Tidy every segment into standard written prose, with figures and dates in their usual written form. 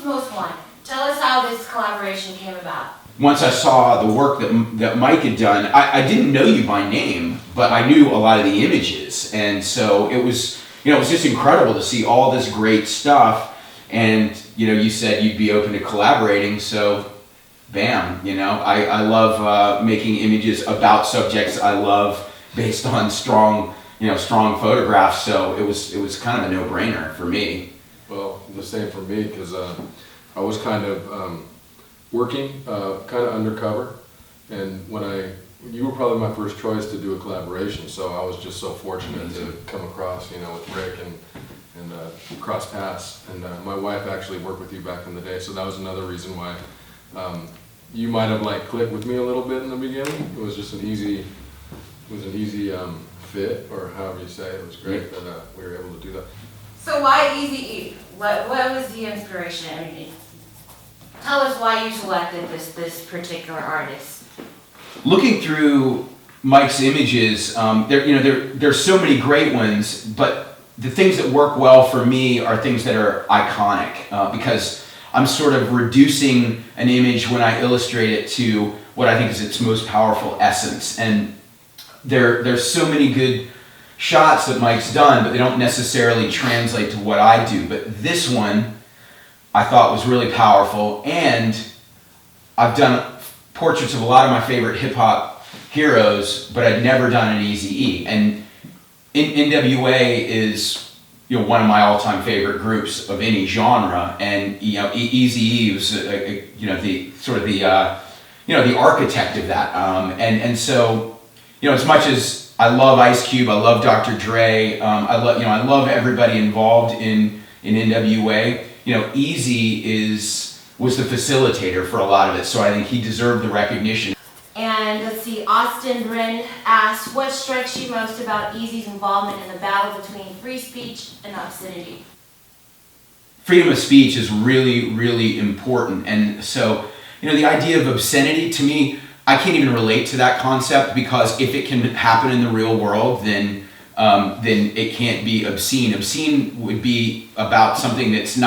Most Wanted. Tell us how this collaboration came about. Once I saw the work that Mike had done, I didn't know you by name, but I knew a lot of the images, and so it was, it was just incredible to see all this great stuff. And you said you'd be open to collaborating, so bam, I love making images about subjects I love based on strong photographs. So it was kind of a no-brainer for me. Well, the same for me, because I was kind of working kind of undercover, and you were probably my first choice to do a collaboration, so I was just so fortunate to come across, with Rick and cross paths. And my wife actually worked with you back in the day, so that was another reason why you might have clicked with me a little bit in the beginning. It was just an easy fit, or however you say it. It was great that we were able to do that. So why Eazy-E? What was the inspiration? I mean, tell us why you selected this particular artist. Looking through Mike's images, there's so many great ones, but the things that work well for me are things that are iconic, because I'm sort of reducing an image when I illustrate it to what I think is its most powerful essence. And there's so many good shots that Mike's done, but they don't necessarily translate to what I do. But this one I thought was really powerful, and I've done portraits of a lot of my favorite hip-hop heroes, but I'd never done an Eazy-E. And NWA is one of my all-time favorite groups of any genre, and Eazy-E was the sort of the architect of that. And so as much as I love Ice Cube, I love Dr. Dre, I love everybody involved in NWA. Eazy was the facilitator for a lot of it, so I think he deserved the recognition. And let's see, Austin Bryn asks, what strikes you most about Eazy's involvement in the battle between free speech and obscenity? Freedom of speech is really, really important, and so the idea of obscenity, to me, I can't even relate to that concept, because if it can happen in the real world, then it can't be obscene. Obscene would be about something that's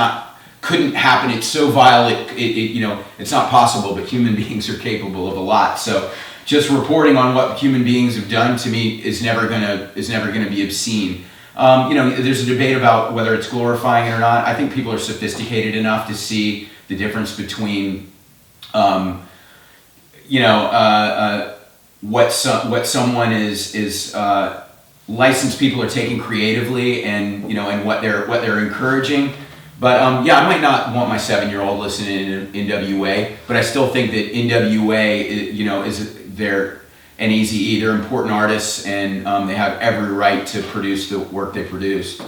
couldn't happen. It's so vile, it's not possible, but human beings are capable of a lot. So just reporting on what human beings have done, to me, is never gonna be obscene. There's a debate about whether it's glorifying it or not. I think people are sophisticated enough to see the difference between what someone is licensed people are taking creatively, and and what they're encouraging. But I might not want my 7-year-old listening to NWA, but I still think that NWA and Eazy-E, they're important artists, and they have every right to produce the work they produce.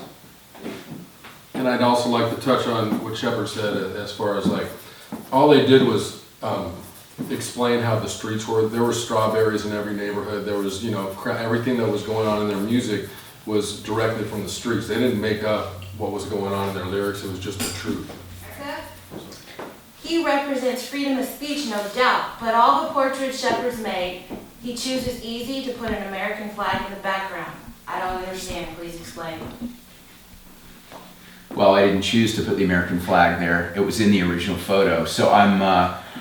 And I'd also like to touch on what Shepard said, as far as all they did was explain how the streets were. There were strawberries in every neighborhood. There was, everything that was going on in their music was directly from the streets. They didn't make up what was going on in their lyrics. It was just the truth. He represents freedom of speech, no doubt, but all the portraits Shepard's made, he chooses Eazy to put an American flag in the background. I don't understand. Please explain. Well, I didn't choose to put the American flag there. It was in the original photo. So I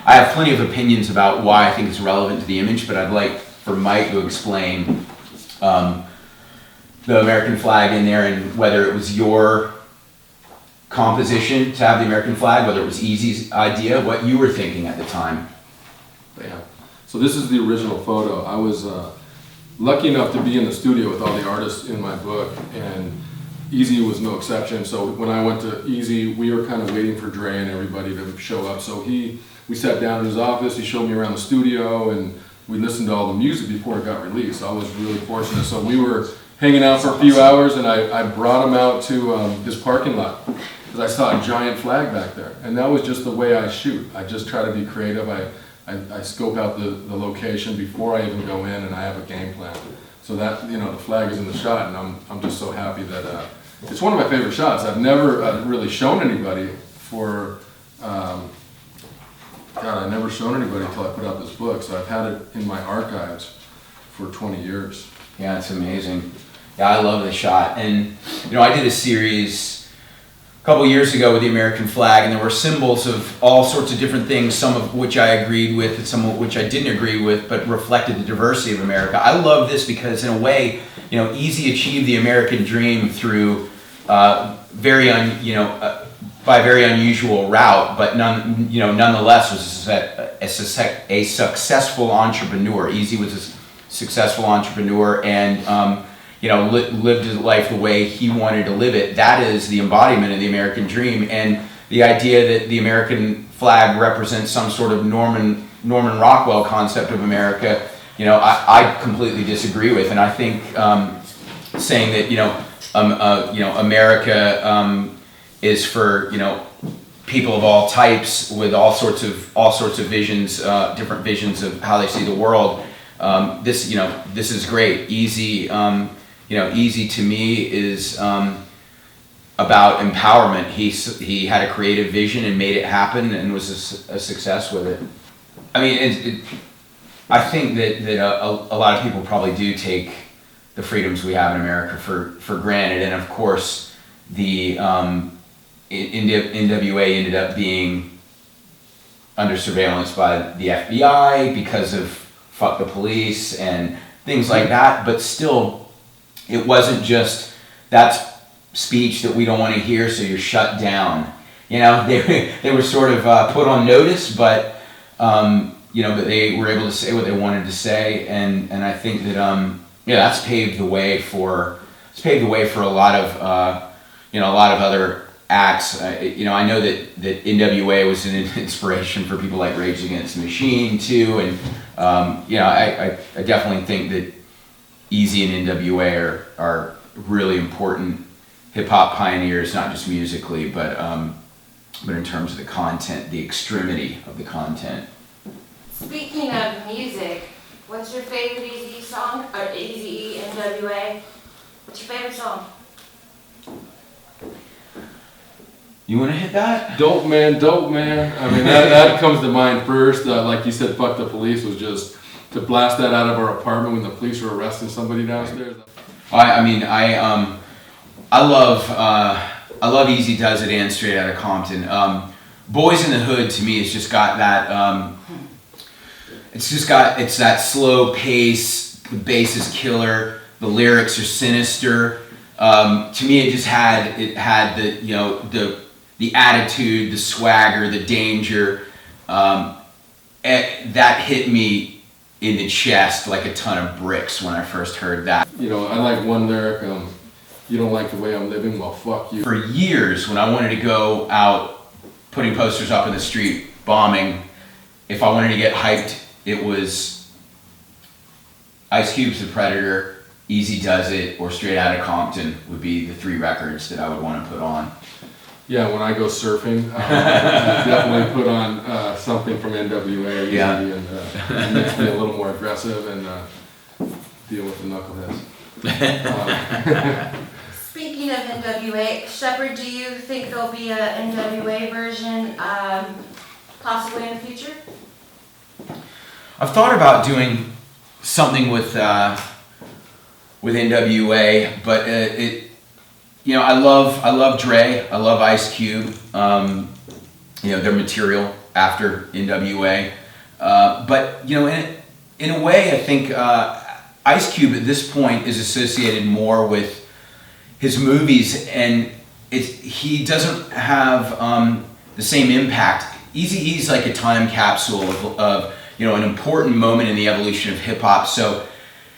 have plenty of opinions about why I think it's relevant to the image, but I'd like for Mike to explain the American flag in there, and whether it was your composition to have the American flag, whether it was Eazy's idea, what you were thinking at the time. Yeah. So this is the original photo. I was lucky enough to be in the studio with all the artists in my book, and Eazy was no exception. So when I went to Eazy, we were kind of waiting for Dre and everybody to show up. So we sat down in his office, he showed me around the studio, and we listened to all the music before it got released. I was really fortunate. So we were hanging out for a few hours, and I brought him out to this parking lot, because I saw a giant flag back there. And that was just the way I shoot. I just try to be creative. I scope out the location before I even go in, and I have a game plan. So that, the flag is in the shot, and I'm just so happy that it's one of my favorite shots. I've never really shown anybody I've never shown anybody until I put out this book. So I've had it in my archives for 20 years. Yeah, it's amazing. Yeah, I love the shot. And I did a series a couple years ago with the American flag, and there were symbols of all sorts of different things, some of which I agreed with and some of which I didn't agree with, but reflected the diversity of America. I love this because in a way, Eazy achieved the American dream through by a very unusual route, but nonetheless was a successful entrepreneur. Eazy was a successful entrepreneur, and lived his life the way he wanted to live it. That is the embodiment of the American dream, and the idea that the American flag represents some sort of Norman Rockwell concept of America, I completely disagree with, and I think saying that America is for people of all types with all sorts of visions, different visions of how they see the world. This is great. Eazy, Eazy to me is about empowerment. He had a creative vision and made it happen and was a success with it. I mean, I think that a lot of people probably do take the freedoms we have in America for granted, and of course the NWA ended up being under surveillance by the FBI because of fuck the police and things like that, but still it wasn't just that's speech that we don't want to hear, so you're shut down. They were sort of put on notice, but but they were able to say what they wanted to say, and I think that that's paved the way for a lot of other acts. I know that NWA was an inspiration for people like Rage Against the Machine too, and I definitely think that Eazy and NWA are really important hip hop pioneers, not just musically, but in terms of the content, the extremity of the content. Speaking of music, what's your favorite Eazy song? Or Eazy-E, NWA? What's your favorite song? You want to hit that? Dope man. I mean, that comes to mind first. Like you said, fuck the police was just to blast that out of our apartment when the police were arresting somebody downstairs. I love Eazy Does It and Straight Outta Compton. Boys in the Hood to me has just got that. It's that slow pace. The bass is killer. The lyrics are sinister. To me, it had the attitude, the swagger, the danger. That hit me in the chest like a ton of bricks when I first heard that. I like one lyric. You don't like the way I'm living? Well, fuck you. For years, when I wanted to go out putting posters up in the street, bombing, if I wanted to get hyped, it was Ice Cube's The Predator, Eazy Does It, or Straight Outta Compton would be the three records that I would want to put on. Yeah, when I go surfing, I definitely put on something from NWA, Yeah. and makes me a little more aggressive and deal with the knuckleheads. Speaking of NWA, Shepard, do you think there'll be an NWA version possibly in the future? I've thought about doing something with NWA, but I love Dre, I love Ice Cube, their material after NWA, but in a way, I think Ice Cube at this point is associated more with his movies, and he doesn't have the same impact. Eazy-E's like a time capsule of an important moment in the evolution of hip hop. So,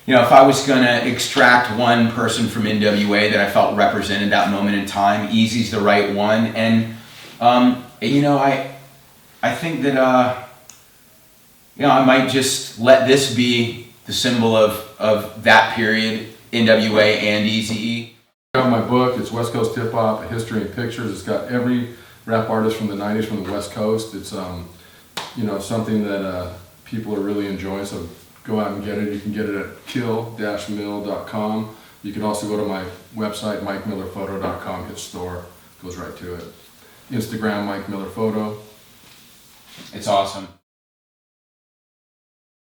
if I was gonna extract one person from NWA that I felt represented that moment in time, Eazy's the right one. And I think that I might just let this be the symbol of that period, NWA and Eazy-E. I got my book. It's West Coast Hip Hop: A History and Pictures. It's got every rap artist from the '90s from the West Coast. It's something that people are really enjoying. So go out and get it. You can get it at kill-mill.com. You can also go to my website, MikeMillerPhoto.com, hit store, goes right to it. Instagram, Mike Miller Photo. It's awesome.